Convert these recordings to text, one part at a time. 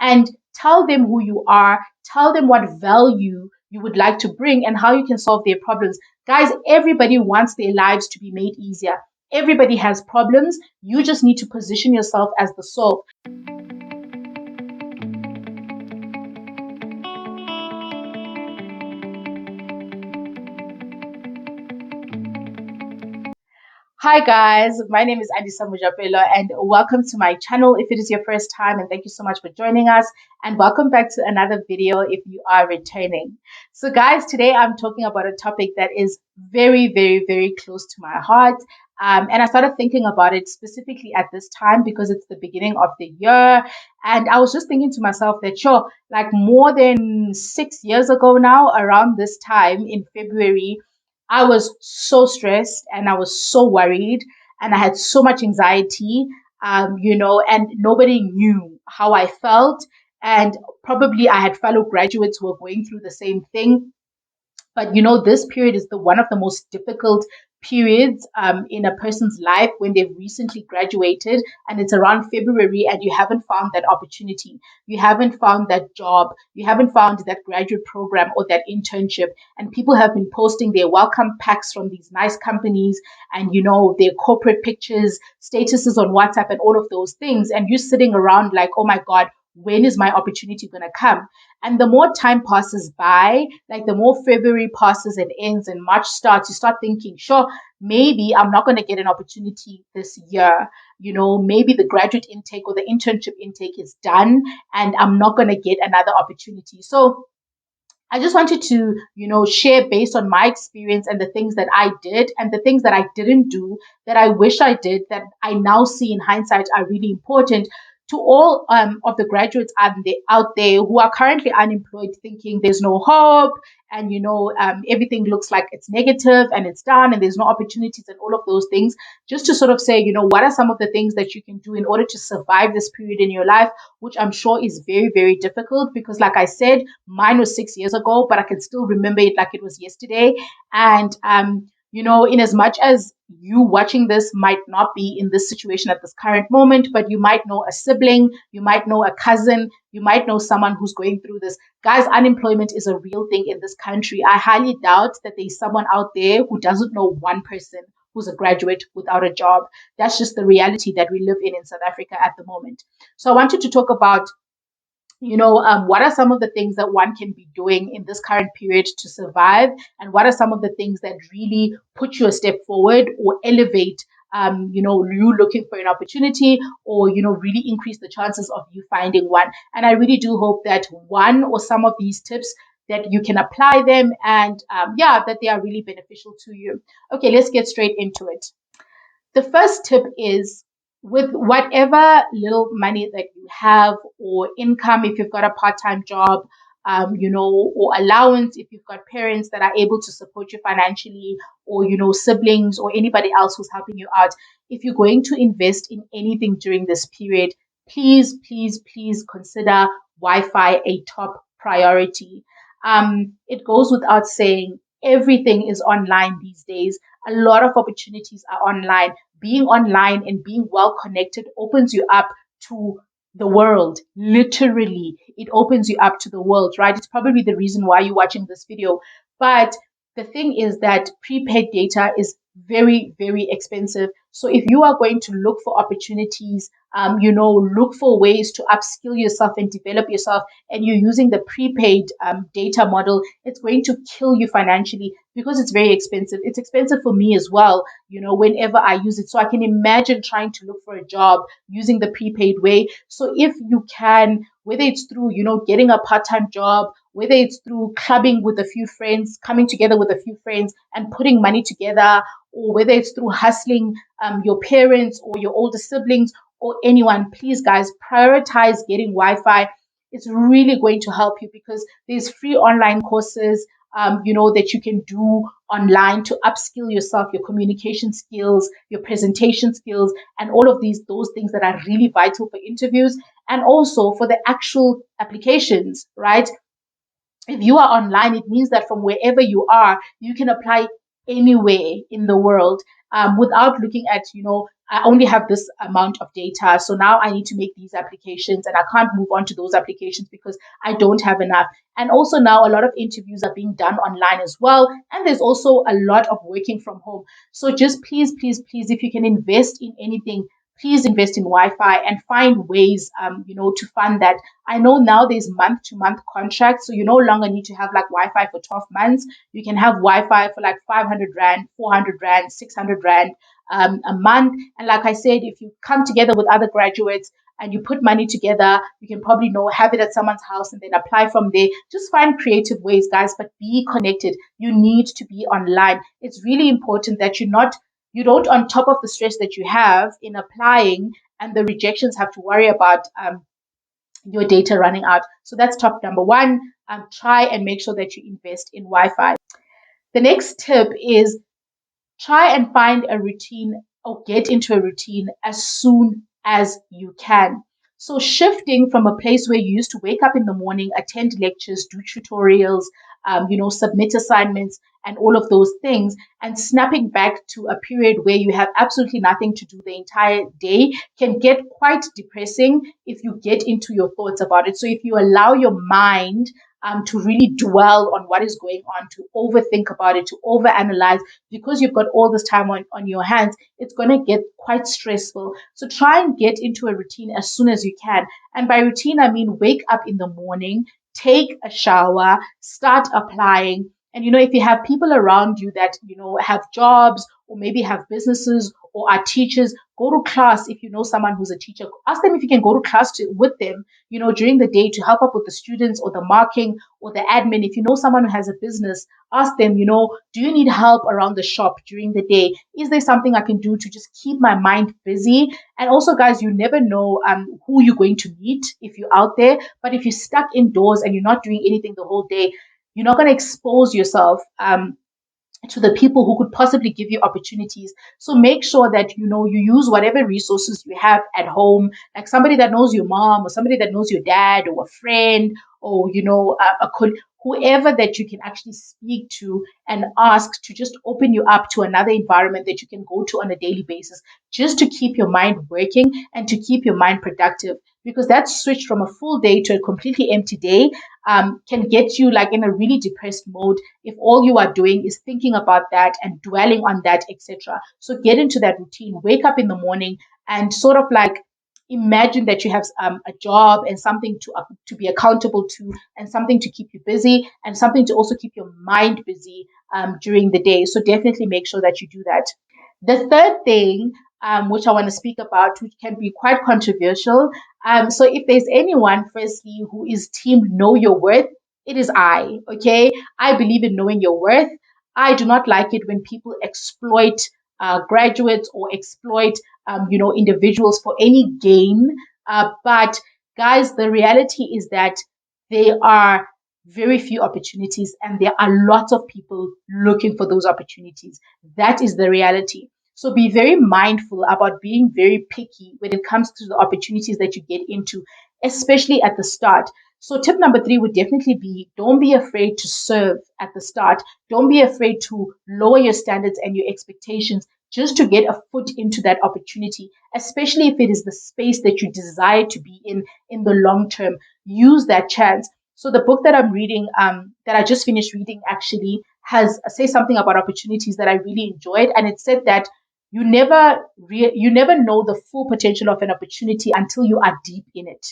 and tell them who you are, tell them what value you would like to bring and how you can solve their problems. Guys, everybody wants their lives to be made easier. Everybody has problems. You just need to position yourself as the solve. Hi guys, my name is andiswa.mojapelo and welcome to my channel if it is your first time, and thank you so much for joining us, and welcome back to another video if you are returning. So guys, today I'm talking about a topic that is very close to my heart, and I started thinking about it specifically at this time because it's the beginning of the year, and I was just thinking to myself that sure, like more than 6 years ago now, around this time in February, I was so stressed and I was so worried and I had so much anxiety, and nobody knew how I felt. And probably I had fellow graduates who were going through the same thing. But this period is the one of the most difficult periods in a person's life when they've recently graduated, and it's around February, and you haven't found that opportunity, you haven't found that job, you haven't found that graduate program or that internship, and people have been posting their welcome packs from these nice companies, and their corporate pictures, statuses on WhatsApp, and all of those things, and you're sitting around like, oh my God, when is my opportunity going to come? And the more time passes by, like the more February passes and ends and March starts, you start thinking, sure, maybe I'm not going to get an opportunity this year. Maybe the graduate intake or the internship intake is done and I'm not going to get another opportunity. So I just wanted to, share based on my experience and the things that I did and the things that I didn't do that I wish I did, that I now see in hindsight are really important to all of the graduates out there who are currently unemployed, thinking there's no hope, and everything looks like it's negative and it's done and there's no opportunities and all of those things. Just to sort of say, what are some of the things that you can do in order to survive this period in your life, which I'm sure is very difficult, because like I said, mine was 6 years ago, but I can still remember it like it was yesterday. And in as much as you watching this might not be in this situation at this current moment, but you might know a sibling, you might know a cousin, you might know someone who's going through this. Guys, unemployment is a real thing in this country. I highly doubt that there's someone out there who doesn't know one person who's a graduate without a job. That's just the reality that we live in South Africa at the moment. So I wanted to talk about what are some of the things that one can be doing in this current period to survive? And what are some of the things that really put you a step forward or elevate, you looking for an opportunity, or, really increase the chances of you finding one? And I really do hope that one or some of these tips that you can apply them, and that they are really beneficial to you. Okay, let's get straight into it. The first tip is, with whatever little money that you have or income, if you've got a part-time job, or allowance, if you've got parents that are able to support you financially, or, siblings or anybody else who's helping you out, if you're going to invest in anything during this period, please consider Wi-Fi a top priority. It goes without saying, everything is online these days. A lot of opportunities are online. Being online and being well connected opens you up to the world. Literally, it opens you up to the world, right? It's probably the reason why you're watching this video. But the thing is that prepaid data is very expensive. So if you are going to look for opportunities, look for ways to upskill yourself and develop yourself, and you're using the prepaid data model, it's going to kill you financially because it's very expensive. It's expensive for me as well, whenever I use it. So I can imagine trying to look for a job using the prepaid way. So if you can, whether it's through, getting a part-time job, whether it's through clubbing with a few friends, coming together with a few friends and putting money together, or whether it's through hustling your parents or your older siblings or anyone, please guys, prioritize getting Wi-Fi. It's really going to help you because there's free online courses, that you can do online to upskill yourself, your communication skills, your presentation skills, and all of those things that are really vital for interviews and also for the actual applications, right? If you are online, it means that from wherever you are, you can apply anywhere in the world. without looking at, I only have this amount of data. So now I need to make these applications and I can't move on to those applications because I don't have enough. And also now a lot of interviews are being done online as well. And there's also a lot of working from home. So just please, please, please, if you can invest in anything, please invest in Wi-Fi and find ways, to fund that. I know now there's month-to-month contracts, so you no longer need to have like Wi-Fi for 12 months. You can have Wi-Fi for like 500 rand, 400 rand, 600 rand a month. And like I said, if you come together with other graduates and you put money together, you can probably have it at someone's house and then apply from there. Just find creative ways, guys, but be connected. You need to be online. It's really important that you don't, on top of the stress that you have in applying and the rejections, have to worry about your data running out. So that's top number one. Try and make sure that you invest in Wi-Fi. The next tip is try and find a routine or get into a routine as soon as you can. So shifting from a place where you used to wake up in the morning, attend lectures, do tutorials, submit assignments and all of those things, and snapping back to a period where you have absolutely nothing to do the entire day can get quite depressing if you get into your thoughts about it. So if you allow your mind to really dwell on what is going on, to overthink about it, to overanalyze, because you've got all this time on your hands, it's going to get quite stressful. So try and get into a routine as soon as you can. And by routine, I mean wake up in the morning, take a shower, start applying. And, if you have people around you that, have jobs or maybe have businesses or are teachers, go to class. If you know someone who's a teacher, ask them if you can go to class with them, during the day to help up with the students or the marking or the admin. If you know someone who has a business, ask them, do you need help around the shop during the day? Is there something I can do to just keep my mind busy? And also, guys, you never know who you're going to meet if you're out there. But if you're stuck indoors and you're not doing anything the whole day, you're not going to expose yourself to the people who could possibly give you opportunities. So make sure that you use whatever resources you have at home, like somebody that knows your mom or somebody that knows your dad or a friend or whoever that you can actually speak to and ask to just open you up to another environment that you can go to on a daily basis, just to keep your mind working and to keep your mind productive. Because that switch from a full day to a completely empty day can get you like in a really depressed mode if all you are doing is thinking about that and dwelling on that, etc. So get into that routine, wake up in the morning and sort of like imagine that you have a job and something to be accountable to and something to keep you busy and something to also keep your mind busy during the day. So definitely make sure that you do that. The third thing, which I want to speak about, which can be quite controversial. So if there's anyone, firstly, who is team know your worth, it is I. Okay, I believe in knowing your worth. I do not like it when people exploit graduates or exploit, individuals for any gain. But guys, the reality is that there are very few opportunities and there are lots of people looking for those opportunities. That is the reality. So be very mindful about being very picky when it comes to the opportunities that you get into, especially at the start. So tip number 3 would definitely be, don't be afraid to serve at the start. Don't be afraid to lower your standards and your expectations just to get a foot into that opportunity, especially if it is the space that you desire to be in the long term. Use that chance. So the book that I'm reading, that I just finished reading, actually has say something about opportunities that I really enjoyed, and it said that you never know the full potential of an opportunity until you are deep in it.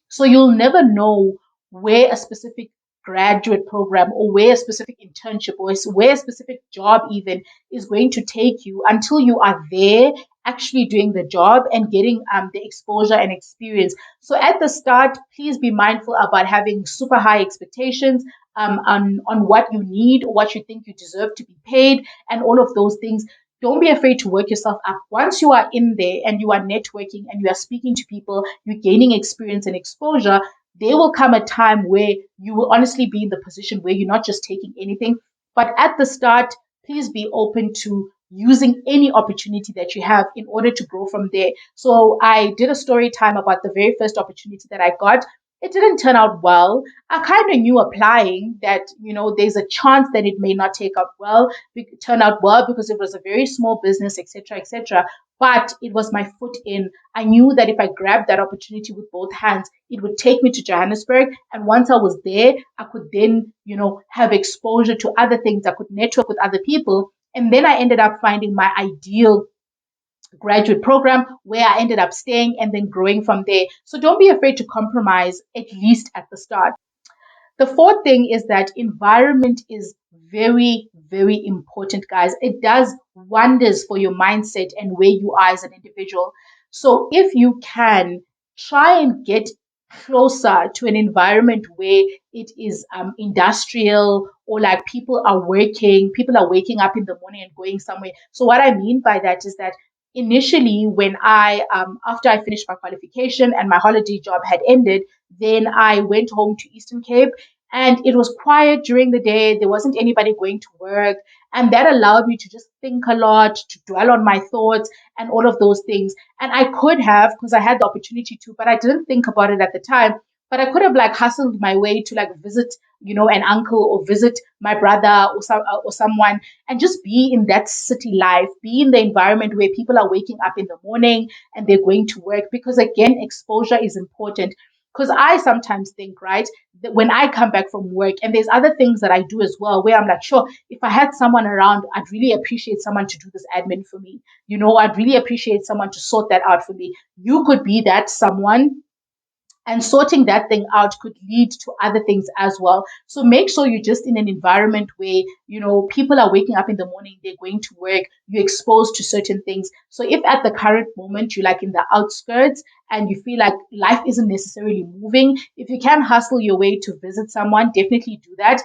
So you'll never know where a specific graduate program or where a specific internship or where a specific job even is going to take you until you are there actually doing the job and getting the exposure and experience. So at the start, please be mindful about having super high expectations on what you need, what you think you deserve to be paid, and all of those things. Don't be afraid to work yourself up. Once you are in there and you are networking and you are speaking to people, you're gaining experience and exposure, there will come a time where you will honestly be in the position where you're not just taking anything. But at the start, please be open to using any opportunity that you have in order to grow from there. So I did a story time about the very first opportunity that I got. It didn't turn out well. I kind of knew applying that, there's a chance that it may not turn out well because it was a very small business, etc., etc. But it was my foot in. I knew that if I grabbed that opportunity with both hands, it would take me to Johannesburg. And once I was there, I could then, have exposure to other things. I could network with other people. And then I ended up finding my ideal graduate program where I ended up staying and then growing from there. So don't be afraid to compromise, at least at the start. The fourth thing is that environment is very, very important, guys. It does wonders for your mindset and where you are as an individual. So if you can try and get closer to an environment where it is industrial, or like people are waking up in the morning and going somewhere. So what I mean by that is that initially when after I finished my qualification and my holiday job had ended, then I went home to Eastern Cape, and it was quiet during the day. There wasn't anybody going to work. And that allowed me to just think a lot, to dwell on my thoughts and all of those things. And I could have, because I had the opportunity to, but I didn't think about it at the time. But I could have like hustled my way to like visit, an uncle, or visit my brother, or someone, and just be in that city life, be in the environment where people are waking up in the morning and they're going to work. Because again, exposure is important. Because I sometimes think, right, that when I come back from work, and there's other things that I do as well, where I'm like, sure, if I had someone around, I'd really appreciate someone to do this admin for me. I'd really appreciate someone to sort that out for me. You could be that someone, and sorting that thing out could lead to other things as well. So make sure you're just in an environment where, people are waking up in the morning, they're going to work, you're exposed to certain things. So if at the current moment you're like in the outskirts and you feel like life isn't necessarily moving, if you can hustle your way to visit someone, definitely do that.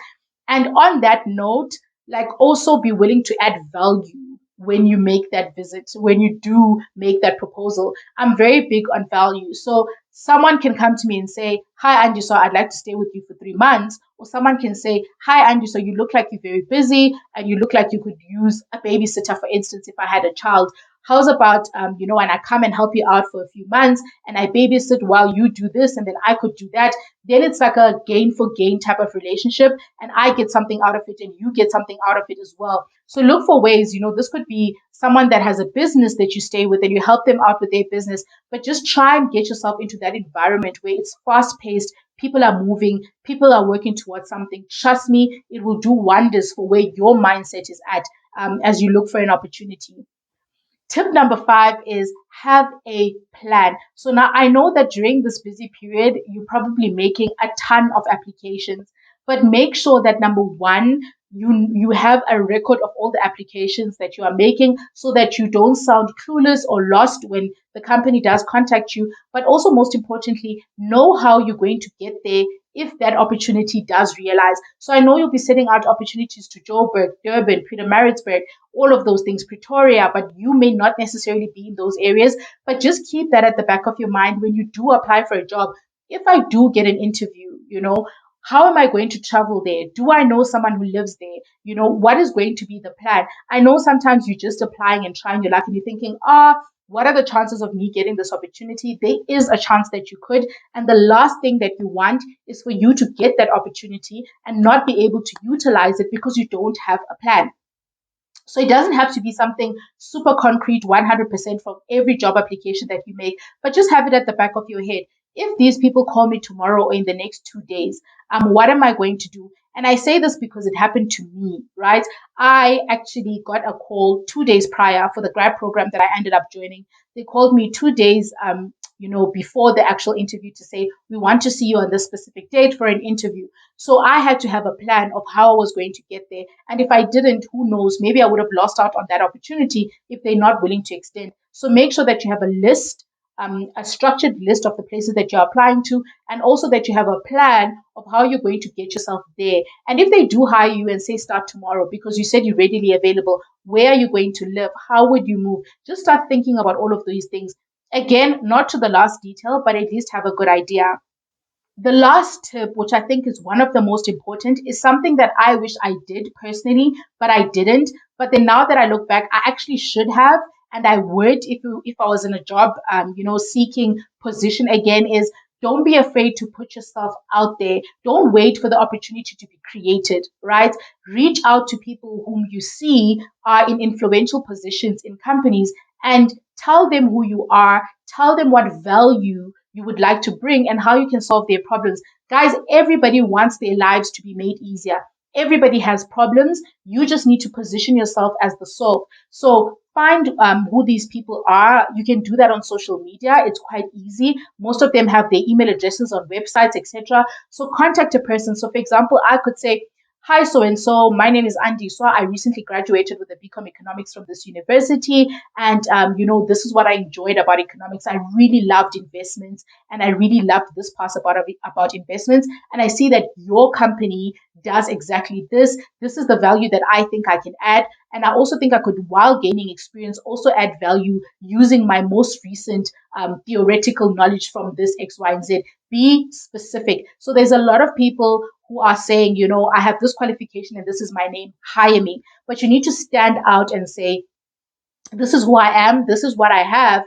And on that note, like, also be willing to add value when you make that visit, when you do make that proposal. I'm very big on value. So someone can come to me and say, "Hi, Andy, so I'd like to stay with you for 3 months." Or someone can say, "Hi, Andy, so you look like you're very busy and you look like you could use a babysitter, for instance, if I had a child. How's about, and I come and help you out for a few months and I babysit while you do this, and then I could do that." Then it's like a gain for gain type of relationship, and I get something out of it and you get something out of it as well. So look for ways, this could be someone that has a business that you stay with and you help them out with their business, but just try and get yourself into that environment where it's fast paced, people are moving, people are working towards something. Trust me, it will do wonders for where your mindset is at, as you look for an opportunity. Tip number 5 is have a plan. So now I know that during this busy period, you're probably making a ton of applications, but make sure that number one, you have a record of all the applications that you are making so that you don't sound clueless or lost when the company does contact you. But also, most importantly, know how you're going to get there if that opportunity does realize. So I know you'll be setting out opportunities to Joburg, Durban, Pietermaritzburg, all of those things, Pretoria, but you may not necessarily be in those areas. But just keep that at the back of your mind when you do apply for a job. If I do get an interview, how am I going to travel there? Do I know someone who lives there? What is going to be the plan? I know sometimes you're just applying and trying your luck and you're thinking, what are the chances of me getting this opportunity? There is a chance that you could. And the last thing that you want is for you to get that opportunity and not be able to utilize it because you don't have a plan. So it doesn't have to be something super concrete 100% from every job application that you make, but just have it at the back of your head. If these people call me tomorrow or in the next 2 days, what am I going to do? And I say this because it happened to me, right? I actually got a call 2 days prior for the grad program that I ended up joining. They called me 2 days, before the actual interview to say, we want to see you on this specific date for an interview. So I had to have a plan of how I was going to get there. And if I didn't, who knows, maybe I would have lost out on that opportunity if they're not willing to extend. So make sure that you have a list, a structured list of the places that you're applying to, and also that you have a plan of how you're going to get yourself there. And if they do hire you and say start tomorrow because you said you're readily available, where are you going to live? How would you move? Just start thinking about all of these things. Again, not to the last detail, but at least have a good idea. The last tip, which I think is one of the most important, is something that I wish I did personally, but I didn't. But then now that I look back, I actually should have, and I would if I was in a job, seeking position again. Is Don't be afraid to put yourself out there. Don't wait for the opportunity to be created, right? Reach out to people whom you see are in influential positions in companies and tell them who you are, tell them what value you would like to bring and how you can solve their problems. Guys, everybody wants their lives to be made easier. Everybody has problems. You just need to position yourself as the solve. So find who these people are. You can do that on social media. It's quite easy. Most of them have their email addresses on websites, etc. So contact a person. So, for example, I could say, "Hi, so and so. My name is andiswa. I recently graduated with a BCom economics from this university, and this is what I enjoyed about economics. I really loved investments, and I really loved this part about investments. And I see that your company does exactly this. This is the value that I think I can add, and I also think I could, while gaining experience, also add value using my most recent theoretical knowledge from this X, Y, and Z." Be specific. So there's a lot of people who are saying, "I have this qualification and this is my name, hire me." But you need to stand out and say, "This is who I am, this is what I have,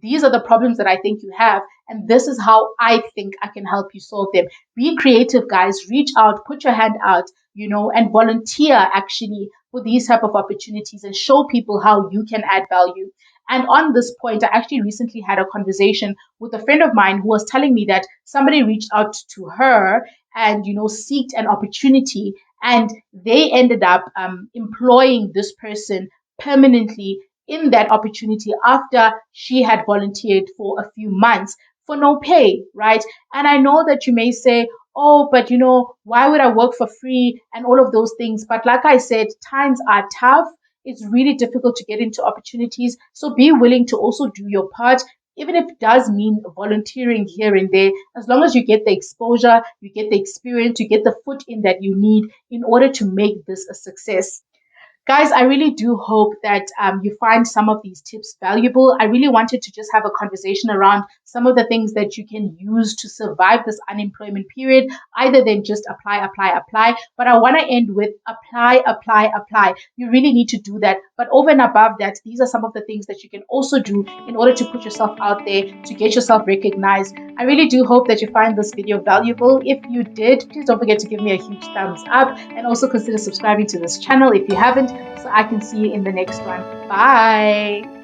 these are the problems that I think you have, and this is how I think I can help you solve them." Be creative, guys. Reach out, put your hand out, and volunteer actually for these type of opportunities and show people how you can add value. And on this point, I actually recently had a conversation with a friend of mine who was telling me that somebody reached out to her and seeked an opportunity, and they ended up employing this person permanently in that opportunity after she had volunteered for a few months for no pay, right? And I know that you may say, "Oh, but why would I work for free?" and all of those things. But like I said, times are tough. It's really difficult to get into opportunities. So be willing to also do your part, even if it does mean volunteering here and there, as long as you get the exposure, you get the experience, you get the foot in that you need in order to make this a success. Guys, I really do hope that you find some of these tips valuable. I really wanted to just have a conversation around some of the things that you can use to survive this unemployment period, either than just apply, apply, apply. But I want to end with apply, apply, apply. You really need to do that. But over and above that, these are some of the things that you can also do in order to put yourself out there, to get yourself recognized. I really do hope that you find this video valuable. If you did, please don't forget to give me a huge thumbs up and also consider subscribing to this channel if you haven't, so I can see you in the next one. Bye.